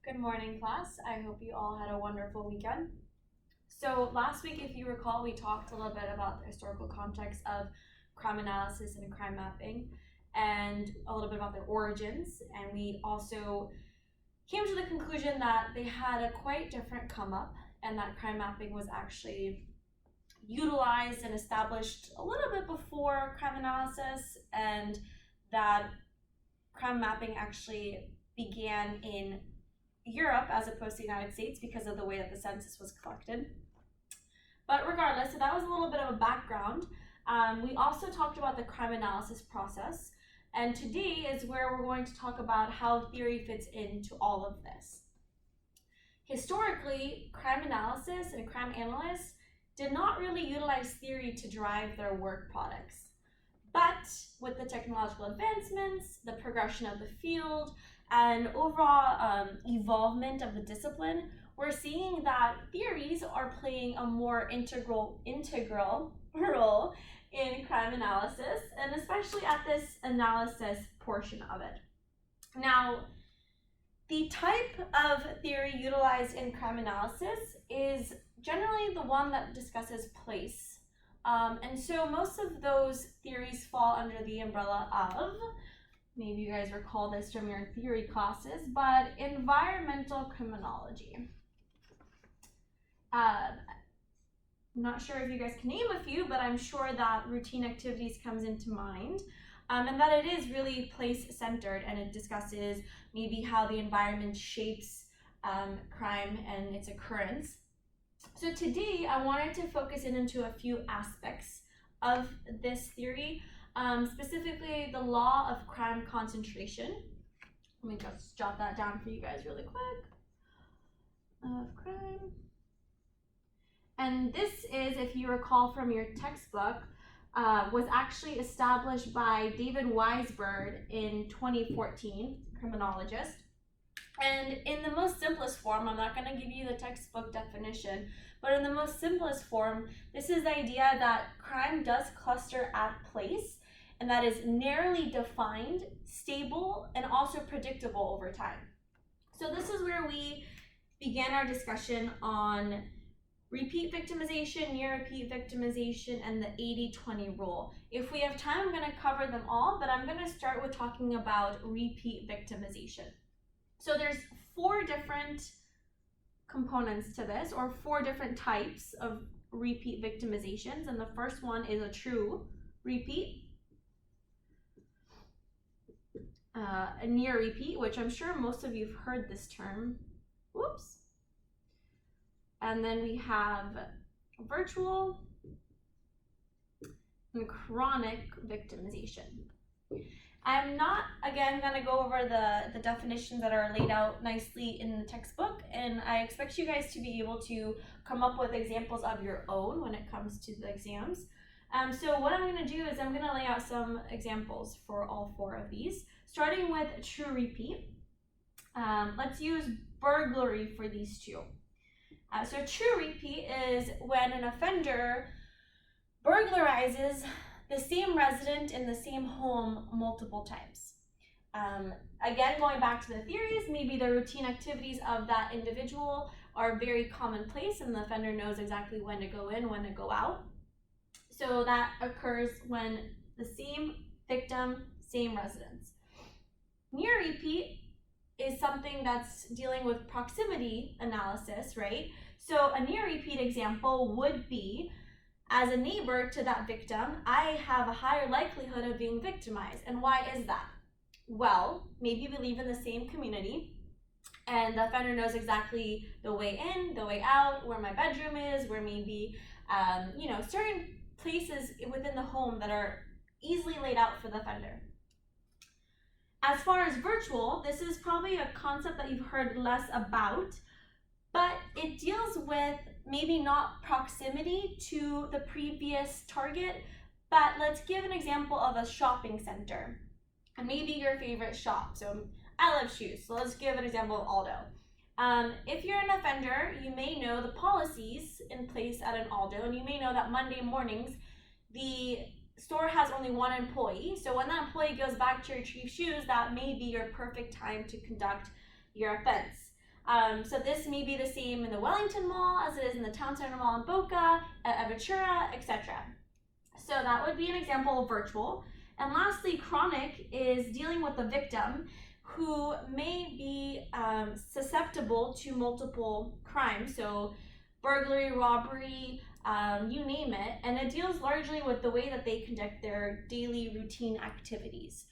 Good morning, class. I hope you all had a wonderful weekend. So last week, if you recall, we talked a little bit about the historical context of crime analysis and crime mapping and a little bit about their origins. And we also came to the conclusion that they had a quite different come up and that crime mapping was actually utilized and established a little bit before crime analysis, and that crime mapping actually began in Europe as opposed to the United States because of the way that the census was collected. But regardless, so that was a little bit of a background. We also talked about the crime analysis process, and today is where we're going to talk about how theory fits into all of this. Historically, crime analysis and crime analysts did not really utilize theory to drive their work products. But with the technological advancements, the progression of the field, and overall evolvement of the discipline, we're seeing that theories are playing a more integral role in crime analysis, and especially at this analysis portion of it. Now, the type of theory utilized in crime analysis is generally the one that discusses place. And so most of those theories fall under the umbrella of, maybe you guys recall this from your theory classes, but environmental criminology. I'm not sure if you guys can name a few, but I'm sure that routine activities comes into mind, and that it is really place-centered, and it discusses maybe how the environment shapes crime and its occurrence. So today I wanted to focus into a few aspects of this theory, specifically the law of crime concentration. Let me just jot that down for you guys really quick. Of crime. And this is, if you recall from your textbook, was actually established by David Weisburd in 2014, criminologist. And in the most simplest form, I'm not going to give you the textbook definition, but in the most simplest form, this is the idea that crime does cluster at place, and that is narrowly defined, stable, and also predictable over time. So this is where we began our discussion on repeat victimization, near repeat victimization, and the 80-20 rule. If we have time, I'm going to cover them all, but I'm going to start with talking about repeat victimization. So there's 4 different components to this, or 4 different types of repeat victimizations, and the first one is a true repeat, a near repeat, which I'm sure most of you have heard this term. Whoops. And then we have virtual and chronic victimization. I'm not, again, going to go over the definitions that are laid out nicely in the textbook, and I expect you guys to be able to come up with examples of your own when it comes to the exams. So what I'm going to do is I'm going to lay out some examples for all 4 of these, starting with true repeat. Let's use burglary for these 2. So true repeat is when an offender burglarizes the same resident in the same home multiple times. Again, going back to the theories, maybe the routine activities of that individual are very commonplace and the offender knows exactly when to go in, when to go out. So that occurs when the same victim, same residence. Near repeat is something that's dealing with proximity analysis, right? So a near repeat example would be, as a neighbor to that victim, I have a higher likelihood of being victimized. And why is that? Well, maybe we live in the same community and the offender knows exactly the way in, the way out, where my bedroom is, where maybe, certain places within the home that are easily laid out for the offender. As far as virtual, this is probably a concept that you've heard less about, but it deals with maybe not proximity to the previous target, but let's give an example of a shopping center and maybe your favorite shop. So I love shoes, so let's give an example of Aldo. If you're an offender, you may know the policies in place at an Aldo, and you may know that Monday mornings the store has only 1 employee. So when that employee goes back to retrieve shoes, that may be your perfect time to conduct your offense. So this may be the same in the Wellington Mall as it is in the Town Center Mall in Boca, at Aventura, etc. So that would be an example of virtual. And lastly, chronic is dealing with the victim who may be susceptible to multiple crimes, so burglary, robbery, you name it, and it deals largely with the way that they conduct their daily routine activities.